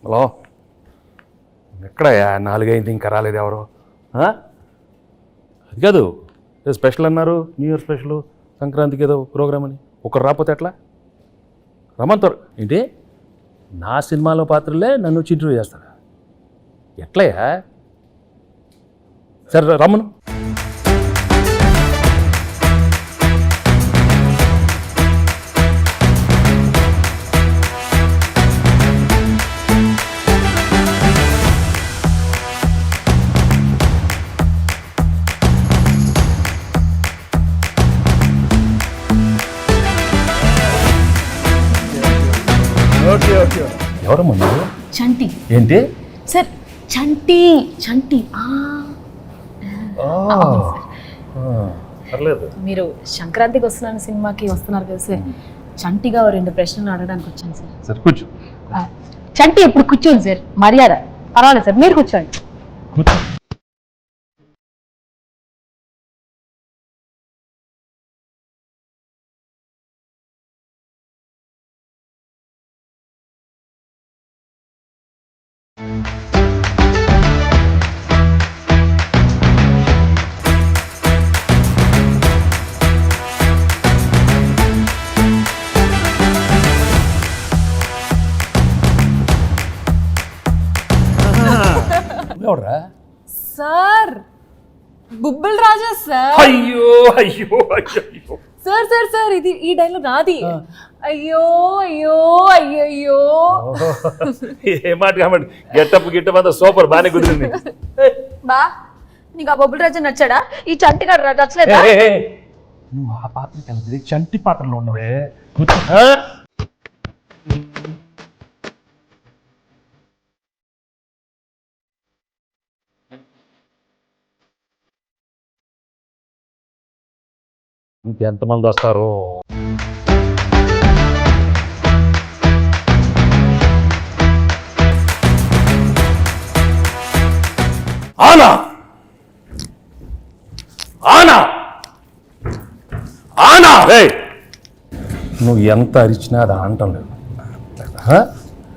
Hello, ఎక్కడయ్యా 4 అయింది ఇంకా రాలేదు ఎవరు? అది కాదు, ఏదో స్పెషల్ అన్నారు, న్యూ ఇయర్ స్పెషల్, సంక్రాంతికి ఏదో ప్రోగ్రామ్ అని. ఒకరు రాకపోతే ఎట్లా? రమ్మంటారు ఏంటి? నా సినిమాలో పాత్రలే నన్ను వచ్చి ఇంటర్వ్యూ చేస్తారా? ఎట్లయ్యా? సరే రమ్మను. ఎవరమ్మా మీరు? చంటి. ఏంటి సార్? చంటి. చంటి. పర్లేదు. మీరు సంక్రాంతికి వస్తున్నాను సినిమాకి వస్తున్నారు కదా సార్, చంటిగా 2 ప్రశ్నలు అడగడానికి వచ్చాను సార్. సరే కూర్చో. చంటి ఎప్పుడు కూర్చోండి సార్, మర్యాద. పర్వాలేదు సార్, మీరు కూర్చోండి. ఎవడరా? సార్, బుబ్బుల్ రాజా సార్. అయ్యో అయ్యో అయ్యో సార్ సార్ సార్, ఇది ఈ డైలాగ్ నాది. అయ్యో అయ్యో అయ్యో. ఏ మాట కాబట్టి గెట్టప్ అంతా సూపర్, బాగానే కుదిరింది. బా, నీకు ఆ బొబ్బుల్ రాజా నచ్చాడా? ఈ చంటి గారు నచ్చలేదా? నువ్వు ఆ పాత్ర కలిసి చంటి పాత్రలో ఉన్నవే. ఇంకెంతమంది వస్తారు? ఆనా ఆనా ఆనా. నువ్వు ఎంత అరిచినా అది ఆనటం లేదు.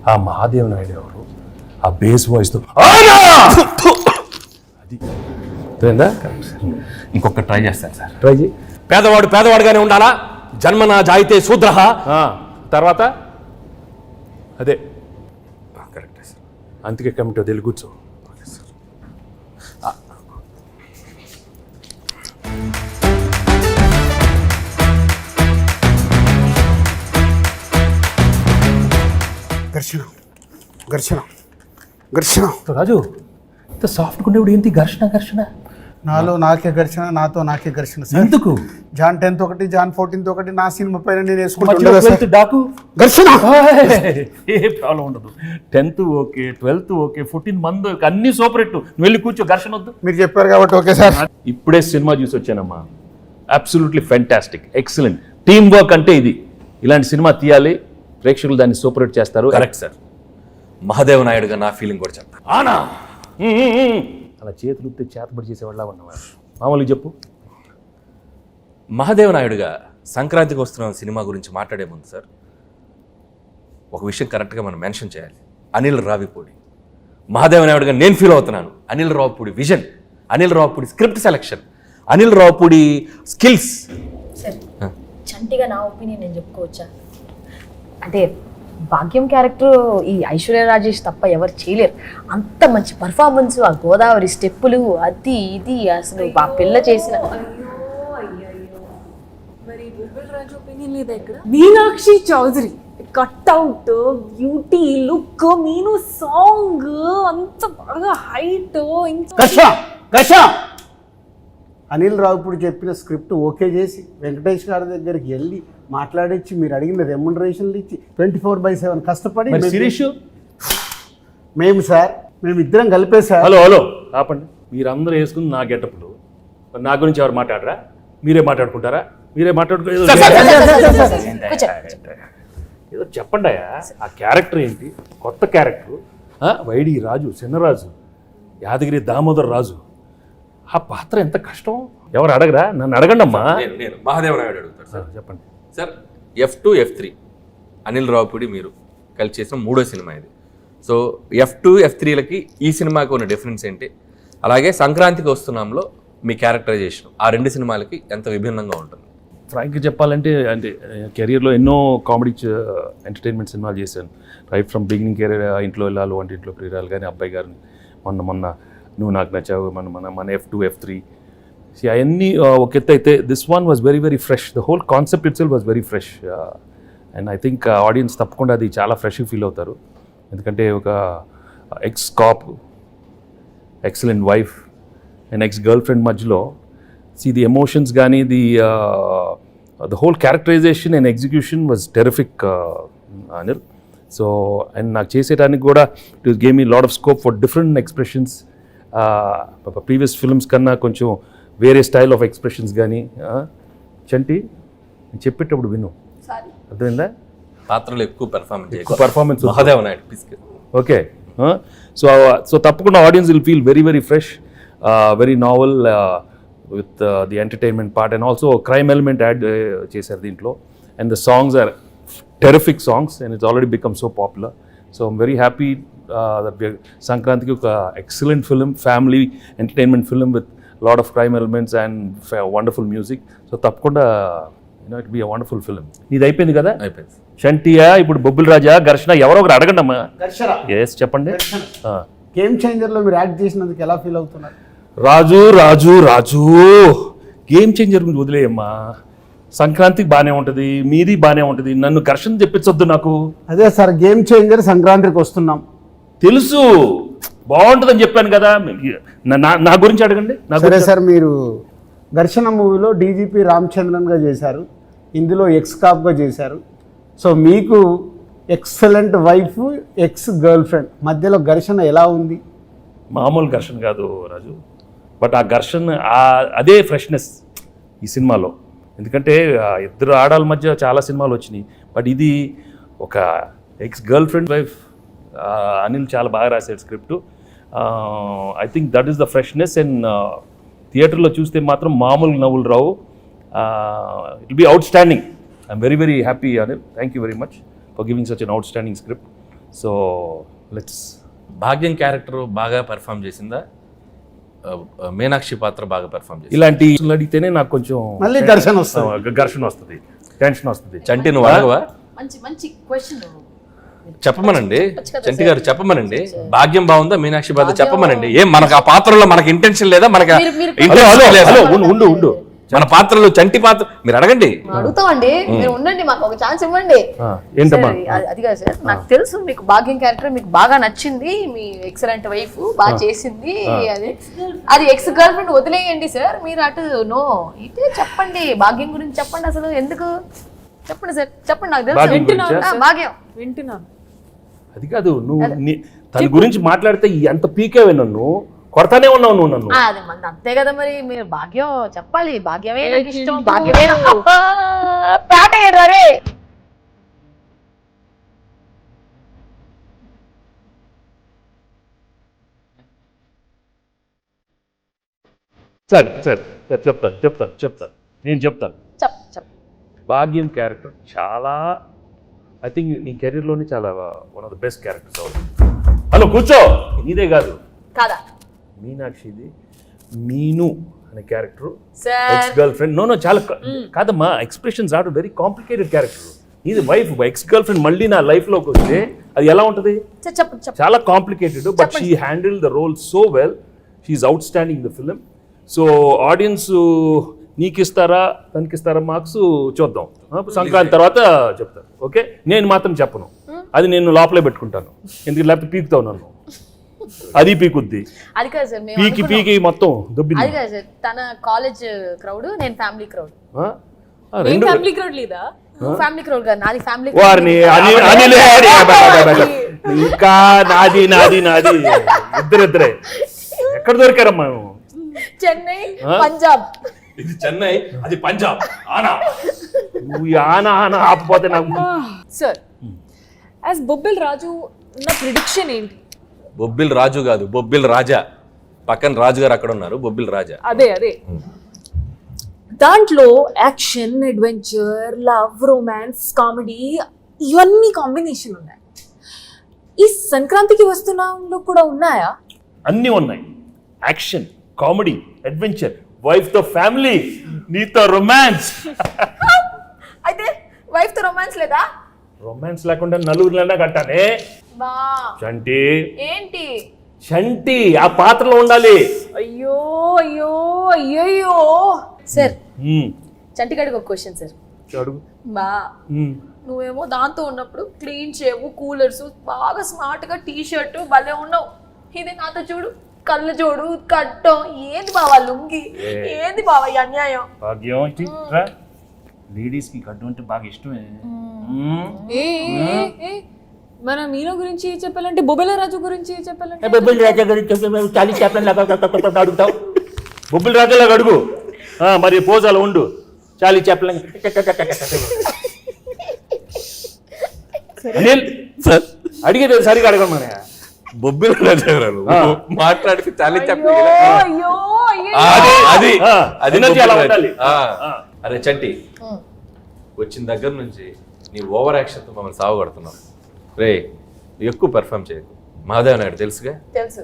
ఆ మహాదేవ్ నాయుడు ఎవరు? ఆ బేస్ వాయిస్తో అది పోయిందా? ఇంకొక ట్రై చేస్తాను సార్. ట్రై చేయి. పేదవాడు పేదవాడుగానే ఉండాలా, జన్మనా జాయితే శూద్రః. తర్వాత అదే కరెక్టే సార్. అందుకే కమిటీ వదిలి కూర్చో. ఘర్షణ ఘర్షణ ఘర్షణ. రాజు, ఇంత సాఫ్ట్గా ఉండేవాడు ఏంటి ఘర్షణ ఘర్షణ? నాలో నాకే ఘర్షణ, నాతో నాకే ఘర్షణ. ఎందుకు? జాన్ 10th ఒకటి, జాన్ 14th ఒకటి, నా సినిమా పైన నేను మధ్యలో 12th వేసుకుంటా డాకు ఘర్షణ. ఏ ప్రాబ్లం ఉండదు. 10th ఓకే, 12th ఓకే, 14 మంది అన్ని సూపర్ హిట్. నువ్వు వెళ్ళి కూర్చో, ఘర్షణ వద్దు. మీరు చెప్పారు కాబట్టి ఓకే సార్. ఇప్పుడే సినిమా చూసి వచ్చానమ్మా. Absolutely fantastic, excellent. Team work అంటే ఇది. ఇలాంటి సినిమా తీయాలి, ప్రేక్షకులు దాన్ని సూపర్ హిట్ చేస్తారు. Correct sir. మహాదేవ నాయుడుగా నా ఫీలింగ్ కూడా చెప్తా. ఆనా అలా చేతులు ఉత్తే చేతబడి చేసేవాళ్ళ ఉన్నవాడు. మామూలుగా చెప్పు. మహాదేవ నాయుడుగా సంక్రాంతికి వస్తున్న సినిమా గురించి మాట్లాడే ముందు సార్, ఒక విషయం కరెక్ట్గా మనం మెన్షన్ చేయాలి. అనిల్ రావిపూడి. మహాదేవ నాయుడుగా నేను ఫీల్ అవుతున్నాను. Anil Ravipudi vision, Anil Ravipudi script selection, Anil Ravipudi skills. Sir, చంటిగా నా ఒపీనియన్ నేను చెప్పుకోవచ్చా? అంటే భాగ్యం క్యారెక్టర్ ఈ ఐశ్వర్య రాజేష్ తప్ప ఎవరు చేయలేరు. అంత మంచి పర్ఫార్మెన్స్, ఆ గోదావరి స్టెప్పులు, అది ఇది అసలు ఆ పిల్ల చేసిన. మరి బుబ్బుల్ రాజా ఒపీనియన్ లేదా ఇక్కడ? Meenakshi Chaudhary cutout, beauty, look, మీను సాంగ్ అంత బాగా హైట్. అనిల్ రావుపూడి చెప్పిన స్క్రిప్ట్ ఓకే చేసి వెంకటేష్ గారి దగ్గరికి వెళ్ళి మాట్లాడించి మీరు అడిగిన రెమ్యునరేషన్లు ఇచ్చి 24/7 కష్టపడి శిరీష్ మేము సార్, మేము ఇద్దరం కలిపే సార్. హలో హలో ఆపండి. మీరందరూ వేసుకుని నా గెటప్లు, నా గురించి ఎవరు మాట్లాడరా? మీరే మాట్లాడుకుంటారా? మీరే మాట్లాడుకో. ఏదో చెప్పండి అయ్యా. ఆ క్యారెక్టర్ ఏంటి? కొత్త క్యారెక్టర్. వైడి రాజు, చిన్నరాజు, యాదగిరి దామోదర్ రాజు. ఆ పాత్ర ఎంత కష్టం. ఎవరు అడగరా? నన్ను అడగండి అమ్మా. నేను మహాదేవ నాయుడు అడుగుతాను సార్. చెప్పండి sir. F2 F3 Anil Ravipudi మీరు కలిసి చేసిన 3వ సినిమా ఇది. సో F2 F3లకి ఈ సినిమాకి ఉన్న డిఫరెన్స్ ఏంటి, అలాగే సంక్రాంతికి వస్తున్నాంలో మీ క్యారెక్టరైజేషన్ ఆ 2 సినిమాలకి ఎంత విభిన్నంగా ఉంటుంది? ఫ్రాంక్గా చెప్పాలంటే అంటే కెరియర్లో ఎన్నో కామెడీ ఎంటర్టైన్మెంట్ సినిమాలు చేశాను. రైట్ ఫ్రమ్ బిగినింగ్ కెరీర్, ఇంట్లో వెళ్ళాలి, వంటింట్లో ప్రియురాలు కానీ, అబ్బాయి గారిని, మొన్న నువ్వు నాకు నచ్చావు, మన F2 F3 అవన్నీ ఒక ఎత్తు అయితే this one was very very fresh. The whole concept it self was very fresh and I think audience తప్పకుండా అది చాలా ఫ్రెష్గా ఫీల్ అవుతారు. ఎందుకంటే ఒక X cap, excellent wife and ex girl friend మధ్యలో ది ఎమోషన్స్ కానీ the whole characterization and execution was terrific, Anil. So and నాకు చేసేటానికి కూడా it gave me a lot of scope for different expressions. Previous films కన్నా కొంచెం వేరే style of expressions కానీ. చంటి నేను చెప్పేటప్పుడు విను, అర్థమైందా? పాత్రలు ఎక్కువ performance Mahadeva Naidu. Okay, so తప్పకుండా audience will feel very very fresh, very novel with the entertainment part and also a crime element add చేశారు దీంట్లో. And the songs are terrific songs and it's already become so popular. So I'm very happy that we are సంక్రాంతికి ఒక excellent film, family entertainment film with a lot of crime elements and wonderful music. So తప్పకుండా it will be a wonderful film. ఇది అయిపోయింది కదా? అయిపోయింది. చంటియా, ఇప్పుడు బొబ్బిల్ రాజా, ఘర్షణ, ఎవరో ఒకరు అడగండి అమ్మా. ఎస్ చెప్పండి. గేమ్ చేంజర్లో మీరు యాక్ట్ చేసినందుకు ఎలా ఫీల్ అవుతున్నారు? రాజు రాజు రాజు గేమ్ చేంజర్ గురించి వదిలేయమ్మా. సంక్రాంతికి బాగానే ఉంటుంది, మీది బాగానే ఉంటుంది, నన్ను ఘర్షణ చెప్పించొద్దు నాకు. అదే సార్, గేమ్ చేంజర్ సంక్రాంతికి వస్తున్నాం తెలుసు, బాగుంటుందని చెప్పాను కదా. నా గురించి అడగండి. సరే సార్, మీరు ఘర్షణ మూవీలో డీజీపీ రామచంద్రన్గా చేశారు, ఇందులో ఎక్స్ కాప్గా చేశారు. సో మీకు excellent wife, ex girl friend మధ్యలో ఘర్షణ ఎలా ఉంది? మామూలు ఘర్షణ కాదు రాజు, బట్ ఆ ఘర్షణ అదే ఫ్రెష్నెస్ ఈ సినిమాలో. ఎందుకంటే ఇద్దరు ఆడాల మధ్య చాలా సినిమాలు వచ్చినాయి, బట్ ఇది ఒక ex girlfriend wife. Anil చాలా బాగా రాశాడు script. I think that is the freshness. And థియేటర్లో చూస్తే మాత్రం మామూలు నవ్వులు రావు. It will be outstanding. I'm very very happy Anil. Thank you very much for giving such an outstanding script. So let's. Bhagyam character బాగా perform చేసిందా, మీనాక్షి పాత్ర బాగా పెర్ఫామ్ చేసింది? ఇలాంటి అడిగితేనే నాకు కొంచెం మళ్ళీ ఘర్షణ వస్తుంది, టెన్షన్ వస్తుంది. చంటి నువ్వు అడగవా? మంచి క్వశ్చన్ చెప్పమనండి, చంటి గారు చెప్పమనండి. భాగ్యం బాగుందా, మీనాక్షి పాత్ర చెప్పమనండి. ఏం మనకు ఆ పాత్రలో మనకి ఇంటెన్షన్ లేదా? మనకి ఉండు మన పాత్రలో చంటి పాత్ర మీరు అడగండి. అడుగుతామండి, మీరు ఉండండి, మాకు ఒక ఛాన్స్ ఇవ్వండి. ఏంటమ్మా? అది కాదు సార్, నాకు తెలుసు మీకు భాగ్యం క్యారెక్టర్ మీకు బాగా నచ్చింది, మీ ఎక్సలెంట్ వైఫ్ బాగా చేసింది, అది ఎక్స్ గర్ల్ ఫ్రెండ్ వదిలేయండి సార్. మీరు అటు నో ఇటే చెప్పండి, భాగ్యం గురించి చెప్పండి. అసలు ఎందుకు చెప్పండి సార్, చెప్పండి. నాకు తెలుసు భాగ్యం వింటున్నాను. అది కాదు, నువ్వు తన గురించి మాట్లాడితే ఎంత పీకేవే, నన్ను కొడతానే ఉన్నావు నువ్వు నన్ను. అది మంది అంతే కదా మరి. మీరు భాగ్యం చెప్పాలి, భాగ్యమే నాకు ఇష్టం, భాగ్యమే రే. సరే చెప్తాను నేను చెప్తాను. భాగ్యం క్యారెక్టర్ చాలా, ఐ థింక్ నీ కెరీర్లోనే చాలా one of the best characters అవుతుంది. హలో కూర్చో, నీదే కాదు కాదా మీనాక్షిది. మీను అనే character ex girlfriend. No చాలా కాదమ్మా, expressions are very complicated character. ఇది వైఫ్, ఎక్స్ గర్ల్ ఫ్రెండ్ మళ్ళీ నా లైఫ్లోకి వస్తే అది ఎలా ఉంటుంది? చాలా complicated, but she handled the role so well. She's outstanding the film. సో ఆడియన్స్ నీకు ఇస్తారా తనకిస్తారా మార్క్స్ చూద్దాం, సంక్రాంతి తర్వాత చెప్తారు. ఓకే, నేను మాత్రం చెప్పను, అది నేను లోపలే పెట్టుకుంటాను. ఎందుకు లేకపోతే పీకుతావు నన్ను, అది పీకుద్ది. అది కాదు సార్, పీకి మొత్తం దుబ్బింది. అది కాదు సార్, తన కాలేజ్ క్రౌడ్, నేను ఫ్యామిలీ క్రౌడ్. ఫ్యామిలీ క్రౌడ్ లేదా? ఫ్యామిలీ క్రౌడ్ కాదు, నాది ఫ్యామిలీ. వారిని ఇంకా నాది ఇద్దరే ఎక్కడ దొరికారమ్మా? చెన్నై, పంజాబ్. ఇది చెన్నై, అది పంజాబ్. ఆనా ఆపపోతే నాకు. సార్ యాజ్ బొబ్బిల్ రాజు నా ప్రిడిక్షన్ ఏంటి? బొబ్బిల్ రాజు కాదు, బొబ్బిల్ రాజా. పక్కన రాజు గారు అక్కడ ఉన్నారు, బొబ్బిల్ రాజా. అదే దాంట్లో action, adventure, love, romance, comedy ఇవన్నీ కాంబినేషన్ ఉన్నాయి. ఈ సంక్రాంతికి వస్తున్నాంలో కూడా ఉన్నాయా? అన్నీ ఉన్నాయి. యాక్షన్, కామెడీ, అడ్వెంచర్, వైఫ్ తో ఫ్యామిలీ, నీతో రొమాన్స్. అయితే వైఫ్ తో రొమాన్స్ లేదా? రొమాన్స్ లేకుండా నలుగురిలోనే కట్టానే. బా చంటి, ఏంటి? చంటి ఆ పాత్రలో ఉండాలి. అయ్యో అయ్యో అయ్యయ్యో. సార్ ఉమ్, చంటిగాడికి ఒక క్వశ్చన్ సార్. అడుగు. బా ఉమ్. నువ్వేమో దాంతో ఉన్నప్పుడు క్లీన్ చేయవు, కూలర్స్, బాగా స్మార్ట్ గా టీ షర్ట్ భలే ఉన్నావు. ఇది నాతో చూడు, కళ్ళు చూడు, కట్టం. ఏంది బావా లుంగి? ఏంది బావా ఈ అన్యాయం? భాగ్యం లేడీస్ కి కట్టు అంటే బాగా ఇష్టమే. ఏ ఏ, ఏ, మన మీనో గురించి చెప్పాలంటే బొబ్బెల రాజు గురించి చెప్పాలంటే బొబ్బిల్ రాజా గురించి చాలీ చెప్పండి అడుగుతావు. బొబ్బిల్ రాజాలాగా అడుగు. మరి పోజాలు ఉండు. చాలీ చెప్పలేం. అనిల్ సార్ అడిగేది సరిగా అడగం మన. బొబ్బిల రాజారావు మాట్లాడితే చాలా అయ్యో అయ్యో అయ్యో. అది ఆ, అది energy అలా బొబ్బిల ఉండాలి. రాజు. అరే చంటి, వచ్చిన దగ్గర నుంచి నీ ఓవర్ యాక్షన్తో మమ్మల్ని సావగొడుతున్నావు. రే ఎక్కువ పెర్ఫామ్ చేయకు. మహాదేవ్ నాయుడు తెలుసుగా. తెలుసు.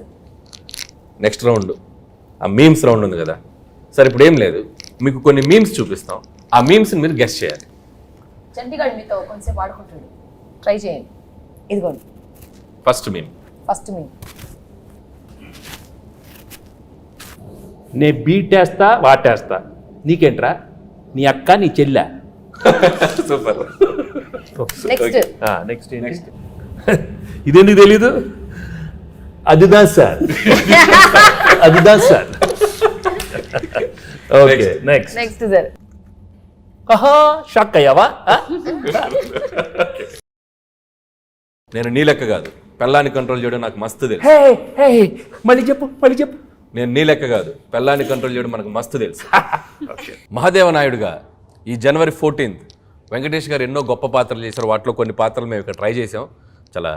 నెక్స్ట్ రౌండ్ ఆ మీమ్స్ రౌండ్ ఉంది కదా. సరే ఇప్పుడు ఏం లేదు, మీకు కొన్ని మీమ్స్ చూపిస్తాం. ఆ మీమ్స్ని మీరు గెస్ట్ చేయాలి. చంటిగాడు మీతో కొంచెంసేపు ఆడుకుంటాడు. ట్రై చేయండి. ఇదిగోండి ఫస్ట్ మీమ్. ఫస్ట్ మీ. నే బీటేస్తా వాటేస్తా, నీకేంట్రా? నీ అక్క నీ చెల్లె. సూపర్. నెక్స్ట్ నెక్స్ట్ ఇదెందుకు తెలీదు? అదిదా సార్, అదిదా sir. Okay next. Next sir. ఆహా షాక్ అయ్యావా? నేను నీ లెక్క కాదు, పెళ్ళాన్ని కంట్రోల్ చేయడం నాకు మస్తు తెలుసు. హే హే మళ్ళీ చెప్పు, మళ్ళీ చెప్పు. నేను నీ లెక్క కాదు, పెళ్ళాన్ని కంట్రోల్ చేయడం మనకు మస్తు తెలుసు. మహాదేవ నాయుడుగా ఈ జనవరి 14th వెంకటేష్ గారు ఎన్నో గొప్ప పాత్రలు చేశారు. వాటిలో కొన్ని పాత్రలు మేము ఇక్కడ ట్రై చేసాం. చాలా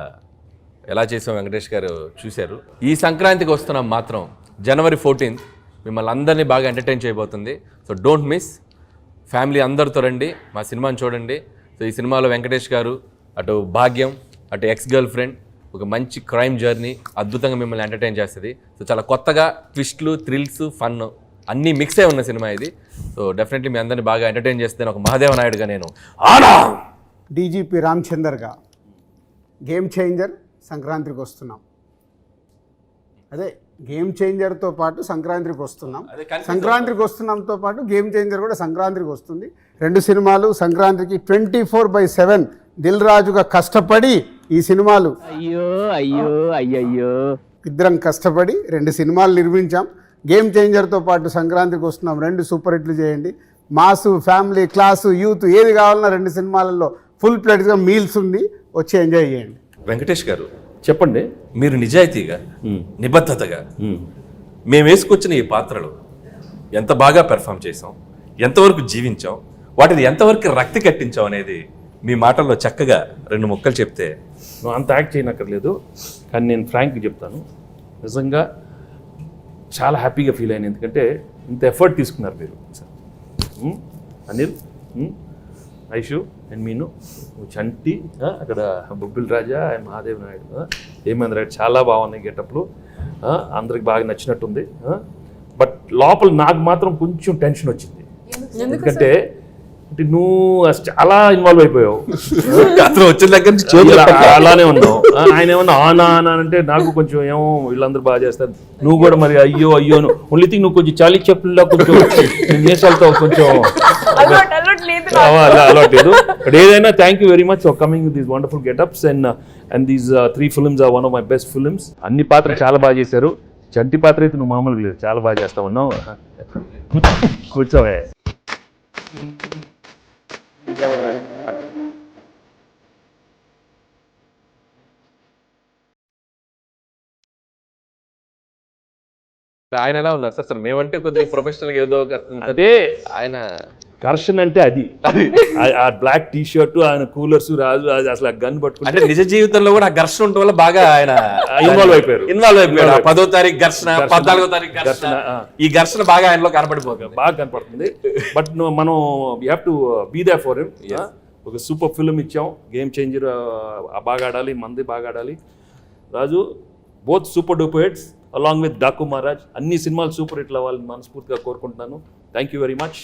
ఎలా చేసాం వెంకటేష్ గారు చూశారు. ఈ సంక్రాంతికి వస్తున్నాం మాత్రం జనవరి 14th మిమ్మల్ని అందరినీ బాగా ఎంటర్టైన్ చేయబోతుంది. So don't miss. ఫ్యామిలీ అందరితో రండి, మా సినిమాని చూడండి. సో ఈ సినిమాలో వెంకటేష్ గారు, అటు భాగ్యం, అటు ఎక్స్ గర్ల్ ఫ్రెండ్, ఒక మంచి క్రైమ్ జర్నీ అద్భుతంగా మిమ్మల్ని ఎంటర్టైన్ చేస్తుంది. సో చాలా కొత్తగా ట్విస్ట్లు, థ్రిల్స్, ఫన్ అన్నీ మిక్స్ అయి ఉన్న సినిమా ఇది. సో డెఫినెట్లీ మీ అందరినీ బాగా ఎంటర్టైన్ చేస్తే ఒక మహాదేవ నాయుడుగా నేను ఆనా. డీజీపీ రామచందర్గా గేమ్ చేంజర్ సంక్రాంతికి వస్తున్నాం. అదే గేమ్ చేంజర్తో పాటు సంక్రాంతికి వస్తున్నాం. సంక్రాంతికి వస్తున్నాంతో పాటు గేమ్ చేంజర్ కూడా సంక్రాంతికి వస్తుంది. రెండు సినిమాలు సంక్రాంతికి 24/7 దిల్ రాజుగా కష్టపడి ఈ సినిమాలు ఇద్దరం కష్టపడి 2 సినిమాలు నిర్మించాం. గేమ్ చేంజర్తో పాటు సంక్రాంతికి వస్తున్నాం. 2 సూపర్ హిట్లు చేయండి. మాసు, ఫ్యామిలీ, క్లాసు, యూత్ ఏది కావాలన్నా 2 సినిమాలలో ఫుల్ ప్లేట్గా మీల్స్ ఉంది. వచ్చి ఎంజాయ్ చేయండి. వెంకటేష్ గారు చెప్పండి. మీరు నిజాయితీగా, నిబద్ధతగా మేము వేసుకొచ్చిన ఈ పాత్రలు ఎంత బాగా పెర్ఫామ్ చేసాం, ఎంతవరకు జీవించాం, వాటిని ఎంతవరకు రక్తి కట్టించాం అనేది మీ మాటల్లో చక్కగా 2 ముక్కలు చెప్తే. నువ్వు అంత యాక్ట్ చేయనక్కర్లేదు, కానీ నేను ఫ్రాంక్గా చెప్తాను. నిజంగా చాలా హ్యాపీగా ఫీల్ అయ్యాను. ఎందుకంటే ఇంత ఎఫర్ట్ తీసుకున్నారు మీరు. అనిల్, ఐషు అండ్ మీను, చంటి, అక్కడ బొబ్బిల్ రాజా అండ్ మహాదేవ్ నాయుడు, హేమేంద్ర రెడ్డి చాలా బాగున్నాయి గెటప్లు. అందరికి బాగా నచ్చినట్టుంది. బట్ లోపల నాకు మాత్రం కొంచెం టెన్షన్ వచ్చింది. ఎందుకంటే నువ్వు చాలా ఇన్వాల్వ్ అయిపోయావు. వచ్చిన దగ్గర నుంచి అలానే ఉన్నావు. ఆయన ఏమన్నా ఆనా ఆనా అంటే నాకు కొంచెం ఏమో వీళ్ళందరూ బాగా చేస్తారు, నువ్వు కూడా మరి అయ్యో అయ్యో ఓన్లీ థింగ్ నువ్వు కొంచెం చాలీ చెప్పుల్లో కొంచెం నేసాలతో కొంచెం అలవాట్లేదు. బట్ ఏదైనా thank you very much for coming with these wonderful getups and these 3 films are one of my best films. అన్ని పాత్రలు చాలా బాగా చేశారు. చంటి పాత్ర అయితే నువ్వు మామూలుగా లేదు, చాలా బాగా చేస్తా ఉన్నావు. కూర్చోవే. ఆయన ఎలా ఉన్నారు సార్? మేమంటే కొద్దిగా ప్రొఫెషనల్ ఏదో అదే ఆయన ఘర్షణ అంటే అది ఆ బ్లాక్ టీ షర్ట్, ఆయన కూలర్స్, రాజు అసలు గన్ పట్టుకుంటే అంటే నిజ జీవితంలో కూడా ఆ ఘర్షణ ఉండటం వల్ల బాగా ఆయన ఇన్వాల్వ్ అయిపోయారు. 10వ తారీఖు ఘర్షణ, 14వ తారీఖు ఘర్షణ, ఈ ఘర్షణ బాగా ఆయనలో కనపడిపోతుంది, బాగా కనపడుతుంది. బట్ మనం we have to be there for him. ఒక సూపర్ ఫిల్మ్ ఇచ్చాం, గేమ్ చేంజర్, బాగా ఆడాలి, మంది బాగా ఆడాలి. Raju both super duper hits along with Daku Maharaj. అన్ని సినిమాలు సూపర్ హిట్లు అవ్వాలని మనస్ఫూర్తిగా కోరుకుంటున్నాను. Thank you very much.